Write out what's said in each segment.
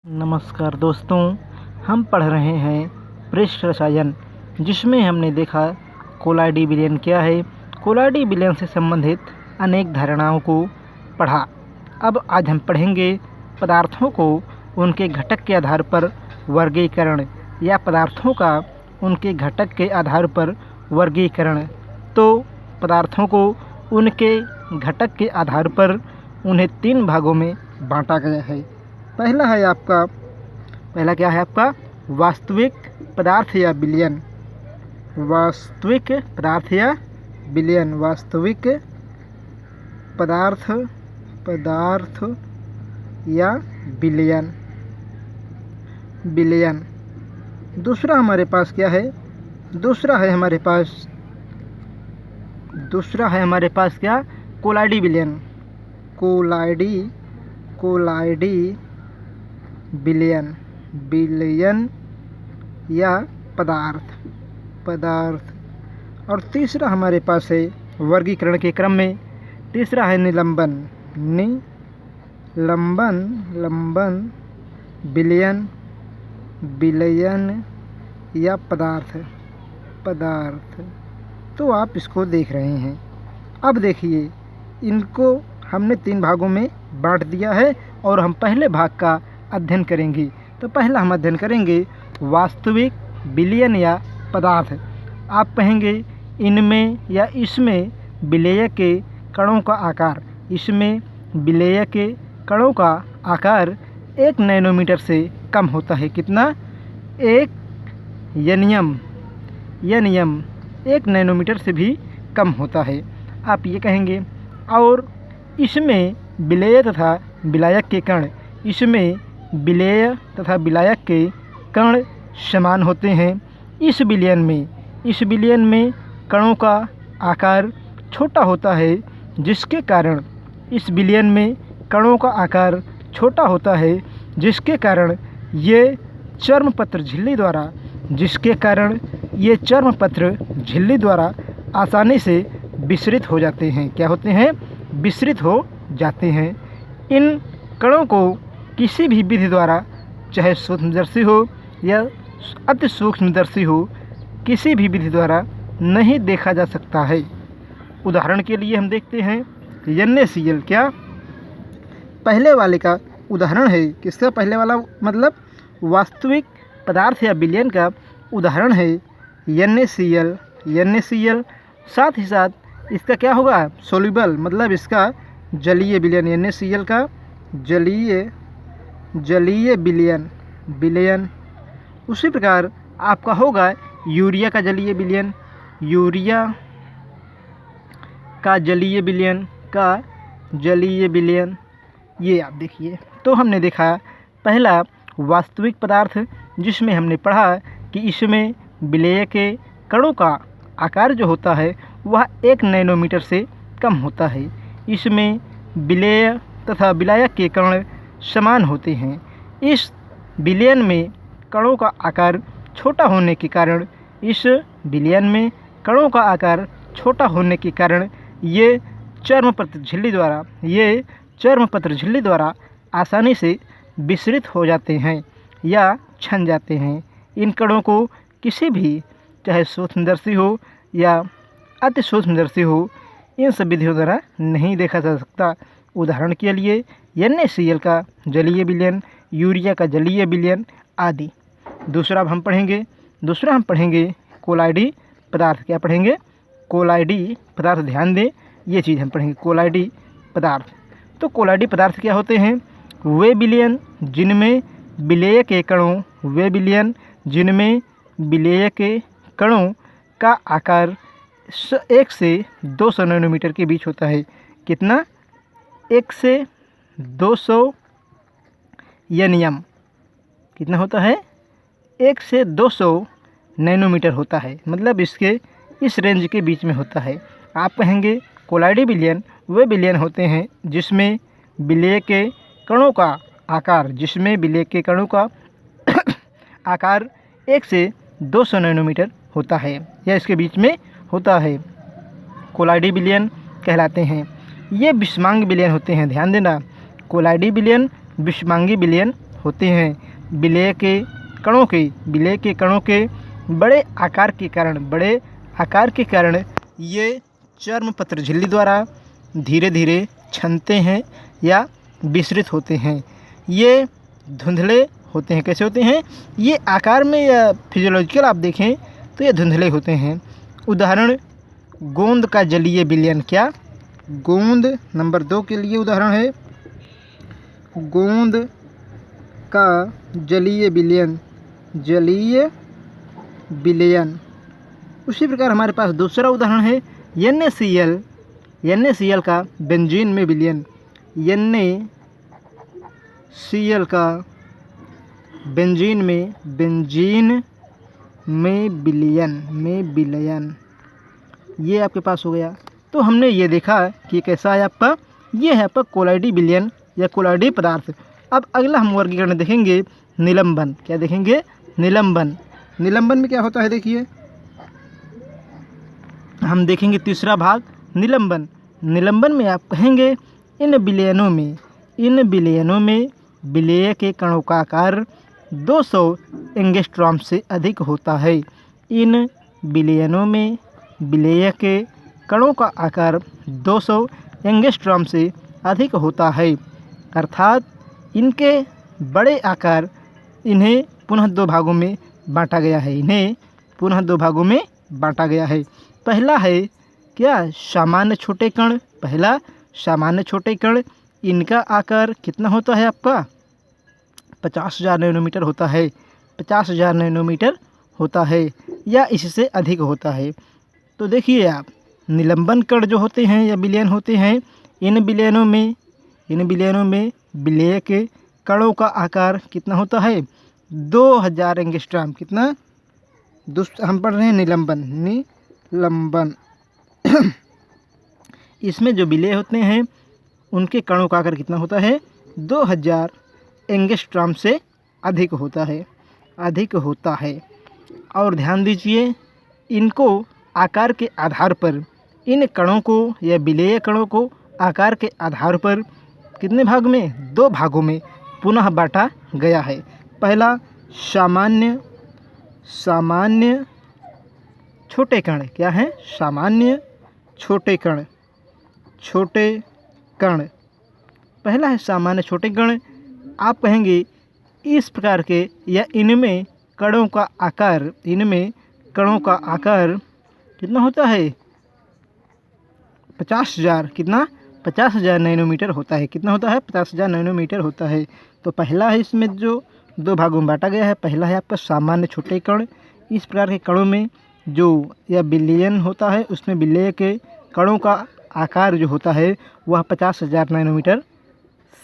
नमस्कार दोस्तों, हम पढ़ रहे हैं पृष्ठ रसायन, जिसमें हमने देखा कोलाइडी विलयन क्या है। कोलाइडी विलयन से संबंधित अनेक धारणाओं को पढ़ा। अब आज हम पढ़ेंगे पदार्थों को उनके घटक के आधार पर वर्गीकरण, या पदार्थों का उनके घटक के आधार पर वर्गीकरण। तो पदार्थों को उनके घटक के आधार पर उन्हें 3 भागों में बांटा गया है। पहला क्या है आपका वास्तविक पदार्थ या विलयन। वास्तविक पदार्थ या विलयन, वास्तविक पदार्थ या विलयन। विलयन। दूसरा हमारे पास क्या है? दूसरा है हमारे पास क्या? कोलाइडी विलयन। कोलाइडी विलयन या पदार्थ। और तीसरा हमारे पास है वर्गीकरण के क्रम में, तीसरा है निलंबन विलयन या पदार्थ। तो आप इसको देख रहे हैं। अब देखिए, इनको हमने 3 भागों में बांट दिया है और हम पहले भाग का अध्ययन करेंगे। तो पहला हम अध्ययन करेंगे वास्तविक विलयन या पदार्थ। आप कहेंगे इनमें या इसमें विलेय के कणों का आकार, इसमें विलेय के कणों का आकार 1 नैनोमीटर से कम होता है। कितना? 1 यनियम 1 नैनोमीटर से भी कम होता है। आप ये कहेंगे और इसमें विलेय तथा विलायक के कण, इसमें विलेय तथा विलायक के कण समान होते हैं। इस विलयन में कणों का आकार छोटा होता है, जिसके कारण ये चर्मपत्र झिल्ली द्वारा आसानी से विसरित हो जाते हैं। क्या होते हैं? विसरित हो जाते हैं। इन कणों को किसी भी विधि द्वारा, चाहे सूक्ष्मदर्शी हो या अति सूक्ष्मदर्शी हो, किसी भी विधि द्वारा नहीं देखा जा सकता है। उदाहरण के लिए हम देखते हैं NaCl। क्या पहले वाले का उदाहरण है? किसका पहले वाला? मतलब वास्तविक पदार्थ या विलयन का उदाहरण है NaCl। साथ ही साथ इसका क्या होगा? सोल्यूबल, मतलब इसका जलीय विलयन। NaCl का जलीय विलयन। उसी प्रकार आपका होगा यूरिया का जलीय विलयन। ये आप देखिए। तो हमने देखा पहला वास्तविक पदार्थ, जिसमें हमने पढ़ा कि इसमें विलेय के कणों का आकार जो होता है वह 1 नैनोमीटर से कम होता है। इसमें विलेय तथा विलायक के कण समान होते हैं। इस विलयन में कणों का आकार छोटा होने के कारण ये चर्मपत्र झिल्ली द्वारा आसानी से विसरित हो जाते हैं या छन जाते हैं। इन कणों को किसी भी, चाहे सूक्ष्मदर्शी हो या अति सूक्ष्मदर्शी हो, इन सब विधियों द्वारा नहीं देखा जा सकता। उदाहरण के लिए NaCl का जलीय विलयन, यूरिया का जलीय विलयन आदि। दूसरा हम पढ़ेंगे कोलाइडी पदार्थ। क्या पढ़ेंगे? कोलाइडी पदार्थ। ध्यान दें, ये चीज़ हम पढ़ेंगे, कोलाइडी पदार्थ। तो कोलाइडी पदार्थ क्या होते हैं? वे विलयन जिनमें विलेय के कणों का आकार 1 से 200 नैनोमीटर के बीच होता है। कितना? 1 से 200 यनियम। कितना होता है? 1 से 200 नैनोमीटर होता है, मतलब इसके इस रेंज के बीच में होता है। आप कहेंगे कोलाइडी विलयन वे विलयन होते हैं जिसमें विलेय के कणों का आकार 1 से 200 नैनोमीटर होता है या इसके बीच में होता है। कोलाइडी विलयन कहलाते हैं। ये विषमांग विलयन होते हैं। ध्यान देना, कोलाइडी विलयन विषमांगी विलयन होते हैं। विलेय के कणों के बड़े आकार के कारण ये चर्मपत्र झिल्ली द्वारा धीरे धीरे छनते हैं या विसरित होते हैं। ये धुंधले होते हैं। कैसे होते हैं? ये आकार में या फिजियोलॉजिकल आप देखें तो ये धुंधले होते हैं। उदाहरण गोंद का जलीय विलयन। क्या? गोंद नंबर 2 के लिए उदाहरण है गोंद का जलीय विलयन। उसी प्रकार हमारे पास दूसरा उदाहरण है NaCl का बेंजीन में विलयन। NaCl का बेंजीन में विलयन। ये आपके पास हो गया। तो हमने ये देखा कि कैसा है आपका, ये है आपका कोलाइडी विलयन या कोलाइडी पदार्थ। अब अगला हम वर्गीकरण देखेंगे निलंबन। क्या देखेंगे? निलंबन में क्या होता है देखिए, हम देखेंगे तीसरा भाग निलंबन में आप कहेंगे इन विलयनों में विलेय के कणों का आकार 200 एंगस्ट्रॉम से अधिक होता है। इन विलयनों में विलेय के कणों का आकार 200 एंगस्ट्रॉम से अधिक होता है, अर्थात इनके बड़े आकार इन्हें पुनः 2 भागों में बांटा गया है। पहला है क्या? सामान्य छोटे कण। पहला सामान्य छोटे कण, इनका आकार कितना होता है आपका? 50,000 नैनोमीटर होता है। 50,000 नैनोमीटर होता है या इससे अधिक होता है। तो देखिए आप, निलंबन कण जो होते हैं या विलयन होते हैं, इन विलयनों में विलेय के कणों का आकार कितना होता है? 2000 एंगस्ट्रॉम। कितना? हम पढ़ रहे हैं निलंबन इसमें जो विलेय होते हैं उनके कणों का आकार कितना होता है? 2000 एंगस्ट्रॉम से अधिक होता है। और ध्यान दीजिए, इनको आकार के आधार पर, इन कणों को या विलेय कणों को आकार के आधार पर कितने भाग में? 2 भागों में पुनः बांटा गया है। पहला सामान्य छोटे कण। क्या है? सामान्य छोटे कण। पहला है सामान्य छोटे कण। आप कहेंगे इस प्रकार के या इनमें कणों का आकार कितना होता है? 50,000। कितना? 50,000 नैनोमीटर होता है। कितना होता है? 50,000 नैनोमीटर होता है। तो पहला है, इसमें जो 2 भागों में बांटा गया है, पहला है आपका सामान्य छोटे कण। इस प्रकार के कणों में जो या विलयन होता है उसमें विलेय के कणों का आकार जो होता है वह 50,000 नैनोमीटर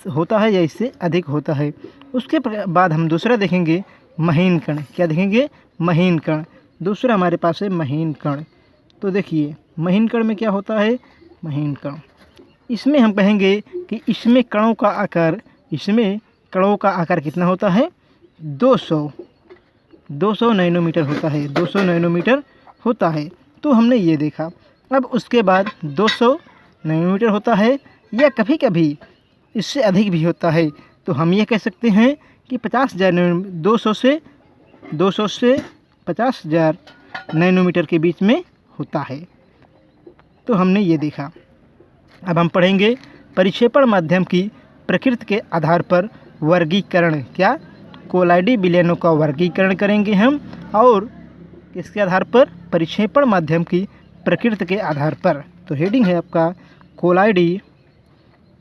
होता है या इससे अधिक होता है। उसके बाद हम दूसरा देखेंगे महीन कण। क्या देखेंगे? महीन कण। दूसरा हमारे पास है महीन कण। तो देखिए, महीन कण में क्या होता है? महीन कण, इसमें हम कहेंगे कि इसमें कणों का आकार कितना होता है? 200 नैनोमीटर होता है। 200 नैनोमीटर होता है। तो हमने ये देखा। अब उसके बाद 200 नैनोमीटर होता है या कभी कभी इससे अधिक भी होता है। तो हम ये कह सकते हैं कि 200 से 50,000 नैनोमीटर के बीच में होता है। तो हमने ये देखा। अब हम पढ़ेंगे परिक्षेपण माध्यम की प्रकृति के आधार पर वर्गीकरण। क्या? कोलाइडी विलयनों का वर्गीकरण करेंगे हम, और किसके आधार पर? परिक्षेपण माध्यम की प्रकृति के आधार पर। तो हेडिंग है आपका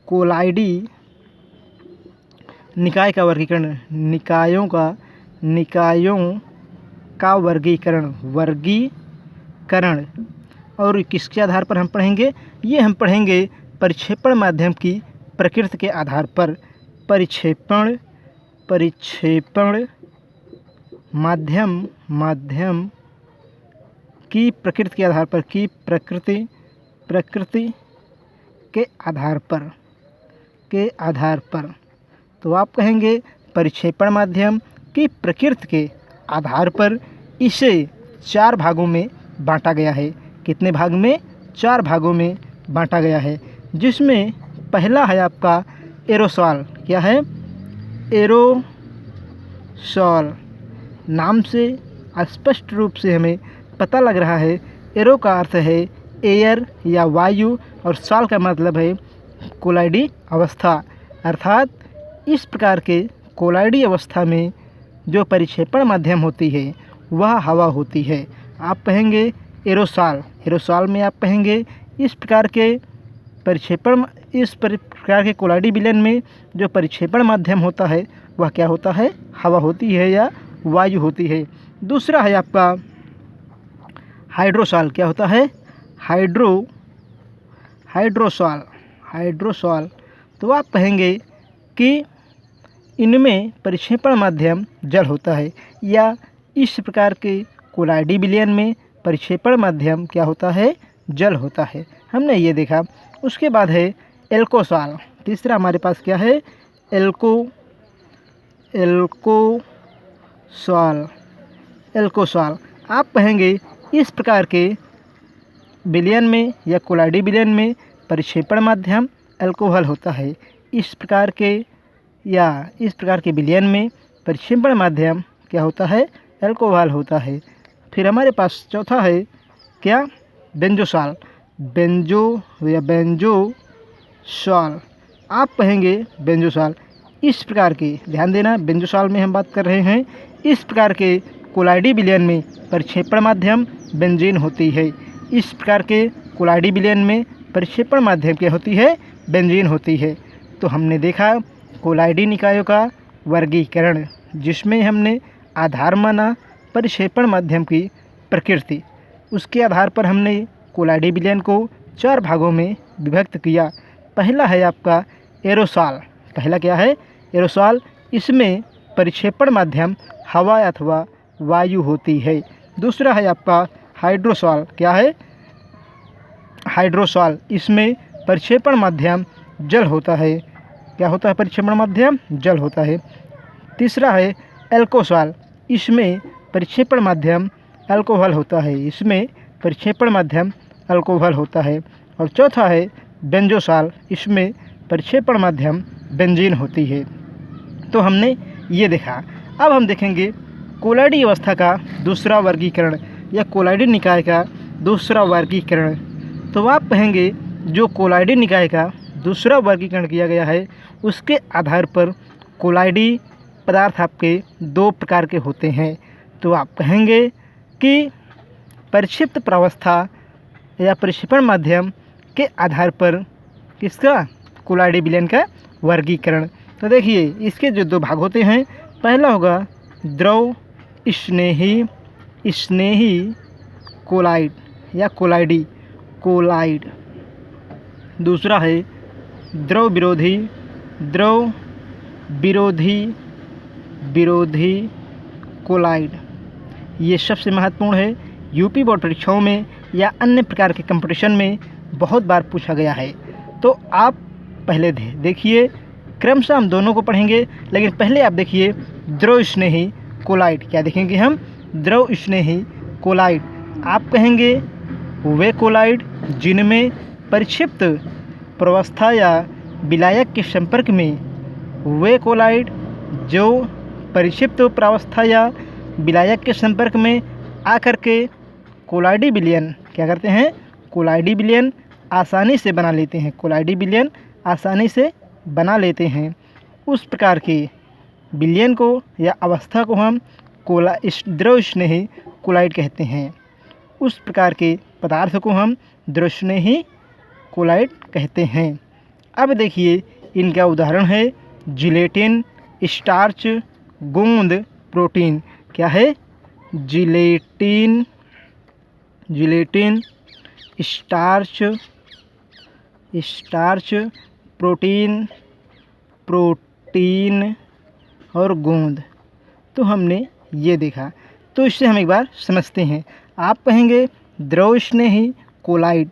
कोलाइडी निकाय का वर्गीकरण। निकायों का वर्गीकरण। और किसके आधार पर हम पढ़ेंगे? ये हम पढ़ेंगे परिक्षेपण माध्यम की प्रकृति के आधार पर। परिक्षेपण माध्यम की प्रकृति के आधार पर, प्रकृति के आधार पर। तो आप कहेंगे परिक्षेपण माध्यम की प्रकृति के आधार पर इसे 4 भागों में बांटा गया है। कितने भाग में? 4 भागों में बांटा गया है, जिसमें पहला है आपका एरोसॉल। क्या है? सॉल। नाम से स्पष्ट रूप से हमें पता लग रहा है एरो का अर्थ है एयर या वायु और सॉल का मतलब है कोलाइडी अवस्था। अर्थात इस प्रकार के कोलाइडी अवस्था में जो परिक्षेपण माध्यम होती है वह हवा होती है। आप कहेंगे एरोसॉल। एरोसॉल में आप कहेंगे इस प्रकार के कोलाइडी विलयन में जो परिक्षेपण माध्यम होता है वह क्या होता है, हवा होती है या वायु होती है। दूसरा है आपका हाइड्रोसॉल। क्या होता है, हाइड्रोसॉल। तो आप कहेंगे कि इनमें परिक्षेपण माध्यम जल होता है या इस प्रकार के कोलाइडी विलयन में परिक्षेपण माध्यम क्या होता है, जल होता है। हमने ये देखा। उसके बाद है एल्कोसॉल। तीसरा हमारे पास क्या है, एल्कोसॉल। आप कहेंगे इस प्रकार के विलयन में या कोलाइडी विलयन में परिक्षेपण माध्यम अल्कोहल होता है। इस प्रकार के विलयन में परिक्षेपण माध्यम क्या होता है, अल्कोहल होता है। फिर हमारे पास चौथा है क्या, बेंजोसॉल। बेंजोसॉल। आप कहेंगे बेंजोसॉल इस प्रकार के, ध्यान देना बेंजोसॉल में हम बात कर रहे हैं, इस प्रकार के कोलाइडी विलयन में परिक्षेपण माध्यम बेंजीन होती है। इस प्रकार के कोलाइडी विलयन में परिक्षेपण माध्यम क्या होती है, बेंजीन होती है। तो हमने देखा कोलाइडी निकायों का वर्गीकरण, जिसमें हमने आधार माना परिक्षेपण माध्यम की प्रकृति। उसके आधार पर हमने कोलाइडी विलयन को 4 भागों में विभक्त किया। पहला है आपका एरोसॉल। पहला क्या है, एरोसॉल। इसमें परिक्षेपण माध्यम हवा अथवा वायु होती है। दूसरा है आपका हाइड्रोसॉल। क्या है, हाइड्रोसॉल। इसमें परिक्षेपण माध्यम जल होता है। क्या होता है, परिक्षेपण माध्यम जल होता है। तीसरा है एल्कोसॉल। इसमें परिक्षेपण माध्यम अल्कोहल होता है। इसमें परिक्षेपण माध्यम अल्कोहल होता है। और चौथा है बेंजोसॉल। इसमें परिक्षेपण माध्यम बेंजीन होती है। तो हमने ये देखा। अब हम देखेंगे कोलाइडी अवस्था का दूसरा वर्गीकरण या कोलाइडी निकाय का दूसरा वर्गीकरण। तो आप कहेंगे जो कोलाइडी निकाय का दूसरा वर्गीकरण किया गया है उसके आधार पर कोलाइडी पदार्थ आपके 2 प्रकार के होते हैं। तो आप कहेंगे कि परिक्षिप्त प्रावस्था या परिक्षेपण माध्यम के आधार पर किसका, कोलाइडी विलयन का वर्गीकरण। तो देखिए इसके जो 2 भाग होते हैं, पहला होगा द्रव स्नेही कोलाइड या कोलाइड। दूसरा है द्रव विरोधी कोलाइड। ये सबसे महत्वपूर्ण है। यूपी बोर्ड परीक्षाओं में या अन्य प्रकार के कंपटीशन में बहुत बार पूछा गया है। तो आप पहले देखिए, क्रमशः हम दोनों को पढ़ेंगे, लेकिन पहले आप देखिए द्रव स्नेही कोलाइड। क्या देखेंगे हम, द्रव स्नेही कोलाइड। आप कहेंगे वे कोलाइड जिनमें परिक्षिप्त प्रावस्था या विलायक के संपर्क में, वे कोलाइड जो परिक्षिप्त प्रावस्था या विलायक के संपर्क में आकर के कोलाइडी विलयन क्या करते हैं, कोलाइडी विलयन आसानी से बना लेते हैं। कोलाइडी विलयन आसानी से बना लेते हैं। उस प्रकार के विलयन को या अवस्था को हम द्रव स्नेही कोलाइड कहते हैं। उस प्रकार के पदार्थ को हम द्रव स्नेही कोलाइड कहते हैं। अब देखिए इनका उदाहरण है जिलेटिन, स्टार्च, गोंद, प्रोटीन। क्या है, जिलेटिन, स्टार्च, प्रोटीन और गोंद। तो हमने ये देखा। तो इससे हम एक बार समझते हैं। आप कहेंगे द्रव स्नेही कोलाइड।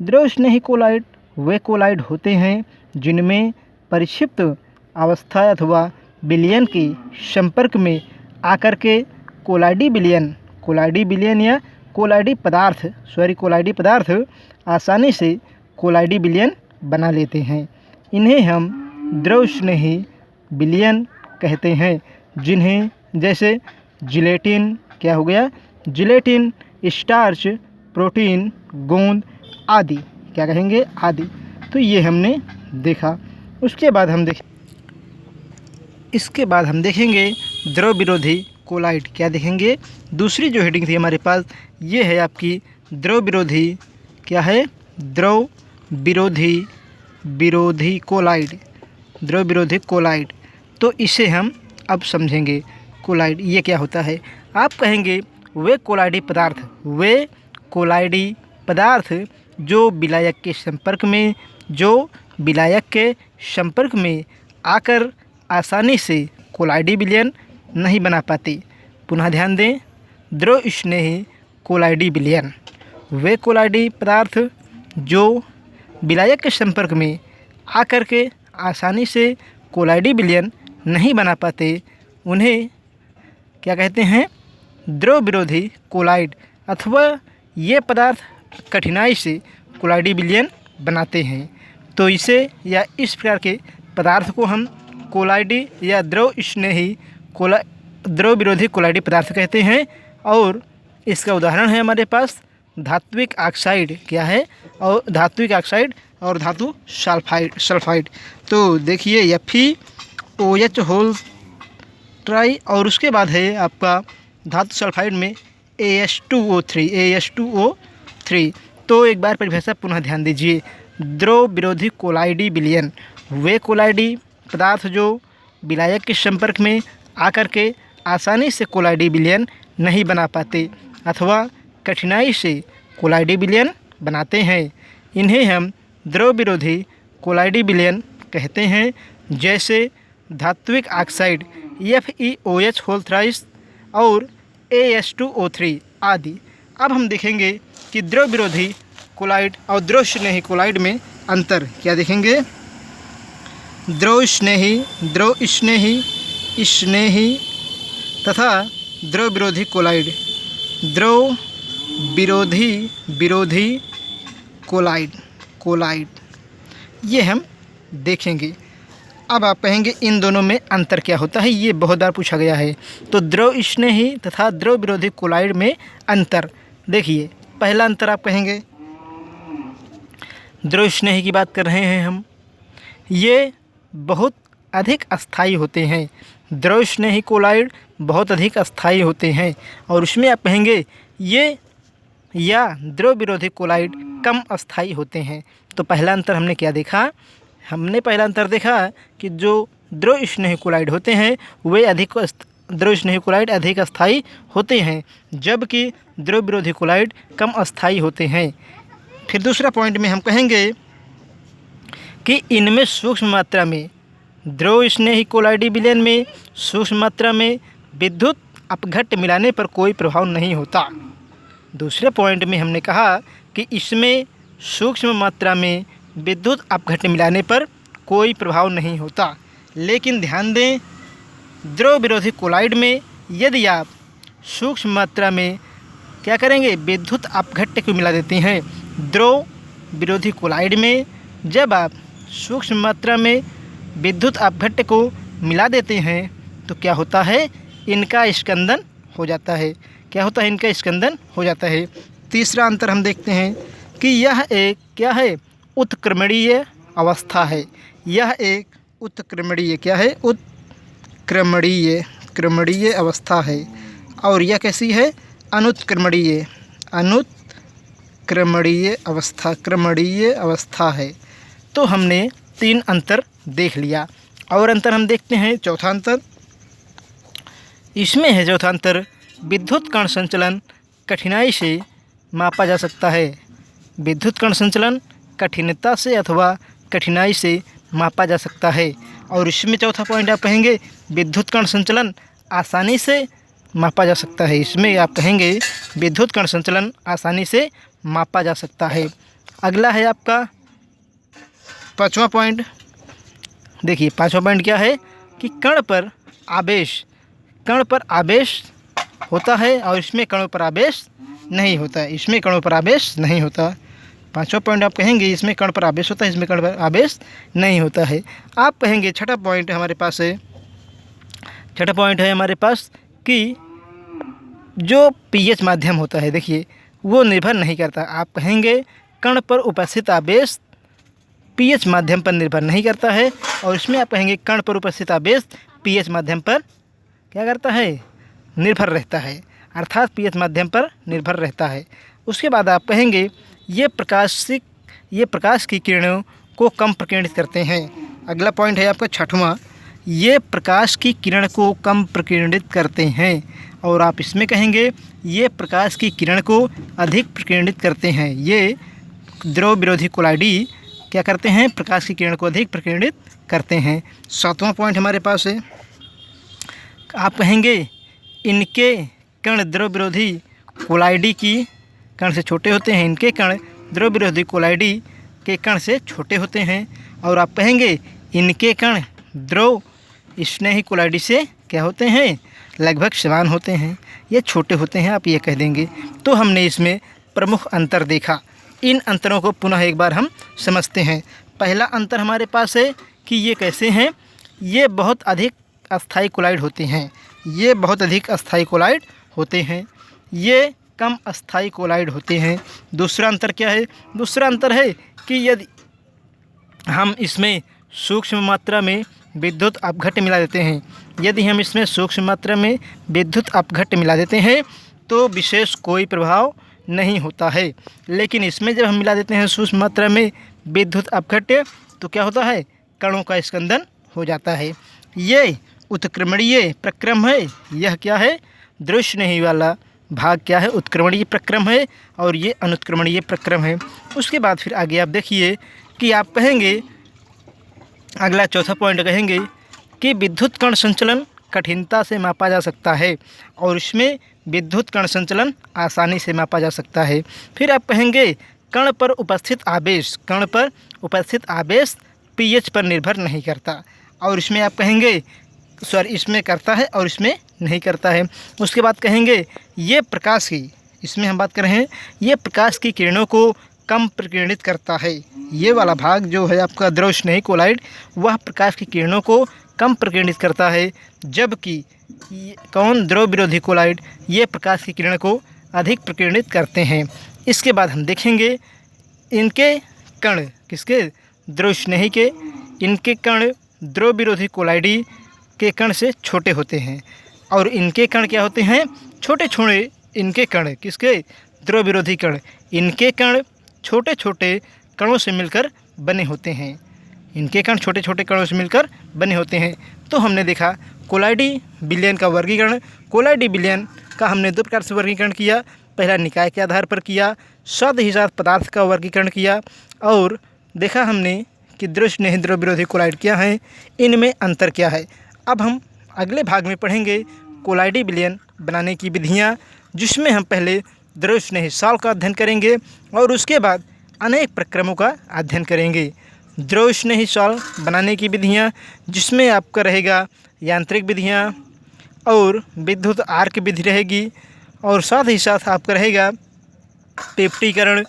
द्रव स्नेही कोलाइड वे कोलाइड होते हैं जिनमें परिक्षिप्त अवस्था अथवा विलयन के संपर्क में आकर के कोलाइडी विलयन या कोलाइडी पदार्थ आसानी से कोलाइडी विलयन बना लेते हैं। इन्हें हम द्रव स्नेही विलयन कहते हैं, जिन्हें जैसे जिलेटिन, क्या हो गया, जिलेटिन, स्टार्च, प्रोटीन, गोंद आदि, क्या कहेंगे, आदि। तो ये हमने देखा। इसके बाद हम देखेंगे द्रव विरोधी कोलाइड। क्या देखेंगे, दूसरी जो हेडिंग थी हमारे पास ये है आपकी द्रव विरोधी, क्या है, द्रव विरोधी कोलाइड, द्रव विरोधी कोलाइड। तो इसे हम अब समझेंगे। कोलाइड ये क्या होता है। आप कहेंगे वे कोलाइडी पदार्थ जो विलायक के संपर्क में आकर आसानी से कोलाइडी विलयन नहीं बना पाते। पुनः ध्यान दें, द्रव स्नेही कोलाइडी विलयन, वे कोलाइडी पदार्थ जो विलायक के संपर्क में आकर के आसानी से कोलाइडी विलयन नहीं बना पाते, उन्हें क्या कहते हैं, द्रव विरोधी कोलाइड, अथवा ये पदार्थ कठिनाई से कोलाइडी विलयन बनाते हैं। तो इसे या इस प्रकार के पदार्थ को हम कोलाइडी या द्रव विरोधी कोलाइडी पदार्थ कहते हैं। और इसका उदाहरण है हमारे पास धात्विक ऑक्साइड, क्या है, और धात्विक ऑक्साइड और धातु सल्फाइड। तो देखिए FeOH होल ट्राई, और उसके बाद है आपका धातु सल्फाइड में AH2O3। तो एक बार परिभाषा पुनः ध्यान दीजिए। द्रव विरोधी कोलाइडी विलयन वे कोलाइडी पदार्थ जो विलायक के संपर्क में आकर के आसानी से कोलाइडी विलयन नहीं बना पाते अथवा कठिनाई से कोलाइडी विलयन बनाते हैं, इन्हें हम द्रव विरोधी कोलाइडी विलयन कहते हैं। जैसे धात्विक ऑक्साइड FeOH होल थ्राइस और AH2O3 आदि। अब हम देखेंगे कि द्रव विरोधी कोलाइड और द्रव स्नेही कोलाइड में अंतर। क्या देखेंगे, द्रव स्नेही तथा द्रव विरोधी कोलाइड, द्रव विरोधी कोलाइड ये हम देखेंगे। अब आप कहेंगे इन दोनों में अंतर क्या होता है, ये बहुत बार पूछा गया है। तो द्रव स्नेही तथा द्रव विरोधी कोलाइड में अंतर देखिए। पहला अंतर आप कहेंगे, द्रव स्नेही की बात कर रहे हैं हम, ये बहुत अधिक अस्थायी होते हैं। द्रव स्नेही कोलाइड बहुत अधिक अस्थायी होते हैं। और उसमें आप कहेंगे ये या द्रव विरोधी कोलाइड कम अस्थायी होते हैं। तो पहला अंतर हमने क्या देखा, हमने पहला अंतर देखा कि जो द्रव स्नेही कोलाइड होते हैं वे द्रव स्नेही कोलाइड अधिक अस्थायी होते हैं, जबकि द्रव विरोधी कोलाइड कम अस्थायी होते हैं। फिर दूसरा पॉइंट में हम कहेंगे कि इनमें सूक्ष्म मात्रा में, द्रव स्नेही कोलाइडी विलयन में सूक्ष्म मात्रा में विद्युत अपघट्ट मिलाने पर कोई प्रभाव नहीं होता। दूसरे पॉइंट में हमने कहा कि इसमें सूक्ष्म मात्रा में विद्युत अपघट्ट मिलाने पर कोई प्रभाव नहीं होता। लेकिन ध्यान दें, द्रव विरोधी कोलाइड में यदि आप सूक्ष्म मात्रा में क्या करेंगे, विद्युत अपघट्ट को मिला देते हैं। द्रव विरोधी कोलाइड में जब आप सूक्ष्म मात्रा में विद्युत अपघट्ट को मिला देते हैं तो क्या होता है, इनका स्कंदन हो जाता है। क्या होता है, इनका स्कंदन हो जाता है। तीसरा अंतर हम देखते हैं कि यह एक क्या है, उत्क्रमणीय अवस्था है। यह एक उत्क्रमणीय क्या है, क्रमणीय अवस्था है। और यह कैसी है, क्रमणीय अवस्था है। तो हमने 3 अंतर देख लिया। और अंतर हम देखते हैं चौथा अंतर। इसमें है चौथा अंतर, विद्युत कण संचलन कठिनाई से मापा जा सकता है। विद्युत कण संचलन कठिनता से अथवा कठिनाई से मापा जा सकता है। और इसमें चौथा पॉइंट आप कहेंगे विद्युत कण संचलन आसानी से मापा जा सकता है। इसमें आप कहेंगे विद्युत कण संचलन आसानी से मापा जा सकता है। अगला है आपका 5वां पॉइंट। देखिए 5वां पॉइंट क्या है कि कण पर आवेश होता है और इसमें कणों पर आवेश नहीं होता है। इसमें कणों पर आवेश नहीं होता। 5वां पॉइंट आप कहेंगे इसमें कण पर आवेश होता है, इसमें कण पर आवेश नहीं होता है। आप कहेंगे छठा पॉइंट हमारे पास है, छठा पॉइंट है हमारे पास कि जो पीएच माध्यम होता है, देखिए वो निर्भर नहीं करता। आप कहेंगे कण पर उपस्थित आवेश पीएच माध्यम पर निर्भर नहीं करता है, और इसमें आप कहेंगे कण पर उपस्थित आवेश पीएच माध्यम पर क्या करता है, निर्भर रहता है, अर्थात पीएच माध्यम पर निर्भर रहता है। उसके बाद आप कहेंगे ये प्रकाश की किरणों को कम प्रकीर्णित करते हैं। अगला पॉइंट है आपका 6वां, ये प्रकाश की किरण को कम प्रकीर्णित करते हैं। और आप इसमें कहेंगे ये प्रकाश की किरण को अधिक प्रकीर्णित करते हैं। ये द्रव विरोधी कोलाइडी क्या करते हैं, प्रकाश की किरण को अधिक प्रकीर्णित करते हैं। 7वां पॉइंट हमारे पास है, आप कहेंगे इनके कण द्रव विरोधी कोलाइडी की कण से छोटे होते हैं। इनके कण द्रव विरोधी कोलाइडी के कण से छोटे होते हैं। और आप कहेंगे इनके कण द्रव स्नेही कोलाइडी से क्या होते हैं, लगभग समान होते हैं, ये छोटे होते हैं, आप ये कह देंगे। तो हमने इसमें प्रमुख अंतर देखा। इन अंतरों को पुनः एक बार हम समझते हैं। पहला अंतर हमारे पास है कि ये कैसे हैं, ये बहुत अधिक अस्थायी कोलाइड होते हैं, ये बहुत अधिक अस्थायी कोलाइड होते हैं, ये कम अस्थायी कोलाइड होते हैं। दूसरा अंतर क्या है, दूसरा अंतर है कि यदि हम इसमें सूक्ष्म मात्रा में विद्युत अपघट्य मिला देते हैं, यदि हम इसमें सूक्ष्म मात्रा में विद्युत अपघट्य मिला देते हैं तो विशेष कोई प्रभाव नहीं होता है। लेकिन इसमें जब हम मिला देते हैं सूक्ष्म मात्रा में विद्युत अपघट्य तो क्या होता है, कणों का स्कंदन हो जाता है। ये उत्क्रमणीय प्रक्रम है, यह क्या है, दृश्य नहीं वाला भाग क्या है, उत्क्रमणीय प्रक्रम है, और ये अनुत्क्रमणीय प्रक्रम है। उसके बाद फिर आगे आप देखिए कि आप कहेंगे, अगला चौथा पॉइंट कहेंगे कि विद्युत कण संचलन कठिनता से मापा जा सकता है, और इसमें विद्युत कण संचलन आसानी से मापा जा सकता है। फिर आप कहेंगे कण पर उपस्थित आवेश पीएच पर निर्भर नहीं करता, और इसमें आप कहेंगे इसमें करता है और इसमें नहीं करता है। उसके बाद कहेंगे ये प्रकाश की, इसमें हम बात कर रहे हैं, ये प्रकाश की किरणों को कम प्रकीर्णित करता है। ये वाला भाग जो है आपका द्रव स्नेही कोलाइड, वह प्रकाश की किरणों को कम प्रकीर्णित करता है, जबकि द्रव विरोधी कोलाइड ये प्रकाश की किरण को अधिक प्रकीर्णित करते हैं। इसके बाद हम देखेंगे इनके कण, किसके, द्रव स्नेही के, इनके कण द्रव विरोधी कोलाइडी के कण से छोटे होते हैं, और इनके कण क्या होते हैं, छोटे छोटे, इनके कण किसके, द्रव विरोधी कण, इनके कण छोटे छोटे कणों से मिलकर बने होते हैं, इनके कण छोटे छोटे कणों से मिलकर बने होते हैं। तो हमने देखा कोलाइडी विलयन का वर्गीकरण। कोलाइडी विलयन का हमने दो प्रकार से वर्गीकरण किया, पहला निकाय के आधार पर किया, साथ ही साथ पदार्थ का वर्गीकरण किया, और देखा हमने कि द्रव स्नेही द्रव विरोधी कोलाइड क्या हैं, इनमें अंतर क्या है। अब हम अगले भाग में पढ़ेंगे कोलाइडी विलयन बनाने की विधियाँ, जिसमें हम पहले द्रव स्नेही सॉल्व का अध्ययन करेंगे और उसके बाद अनेक प्रक्रमों का अध्ययन करेंगे। द्रव स्नेही सॉल्व बनाने की विधियाँ, जिसमें आपका रहेगा यांत्रिक विधियाँ और विद्युत आर्क विधि रहेगी, और साथ ही साथ आपका रहेगा पेप्टीकरण,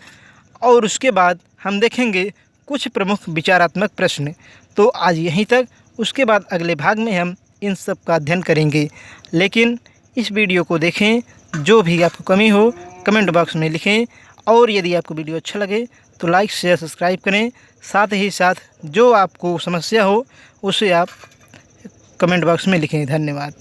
और उसके बाद हम देखेंगे कुछ प्रमुख विचारात्मक प्रश्न। तो आज यहीं तक, उसके बाद अगले भाग में हम इन सब का अध्ययन करेंगे। लेकिन इस वीडियो को देखें, जो भी आपको कमी हो कमेंट बॉक्स में लिखें, और यदि आपको वीडियो अच्छा लगे तो लाइक शेयर सब्सक्राइब करें। साथ ही साथ जो आपको समस्या हो उसे आप कमेंट बॉक्स में लिखें। धन्यवाद।